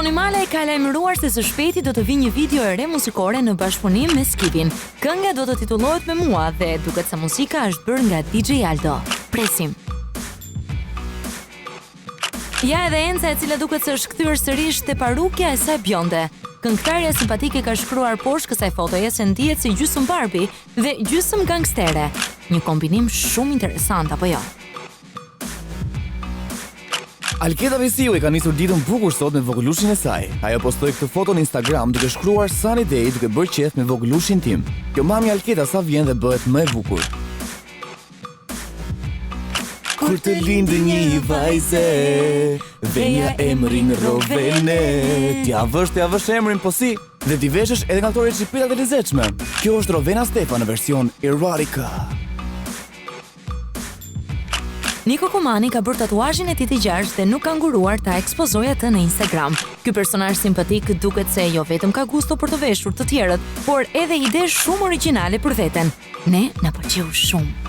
Toni Malaj ka lajmëruar se së shpejti do të vijë një video e re muzikore në bashkëpunim me Skipin. Kënga do të titullohet Me mua dhe duket se muzika është bërë nga DJ Aldo. Presim. Ja edhe Enca, e cila duket se është kthyer sërish te parukja e saj bjonde. Këngëtarja simpatike ka shkruar poshtë kësaj fotoje se ndihet si gjysmë Barbie dhe gjysmë gangstere. Një kombinim shumë interesant, apo jo? Alketa Visiu ka nisur ditën bukur sot me vogëlushin e saj. Ajo postoi këtë foto në Instagram duke shkruar Sunny Day duke bërë qef me vogëlushin tim. Kjo mami Alketa sa vjen dhe bëhet më e bukur. Kur të lindë një vajze, venja emrin Rovene. T'ja vësh emrin, po si? Dhe t'i veshësh edhe nga këto recipetat e lezetshme. Kjo është Rovena Stefa në version erotika. Niko Kumani ka bërë tatuazhin e tij të gjarsht dhe nuk ka nguruar ta ekspozojë atë në Instagram. Ky personazh simpatik duket se jo vetëm ka gusto për të veshur të tjerët, por edhe ide shumë origjinale për veten. Ne na pëlqeu shumë.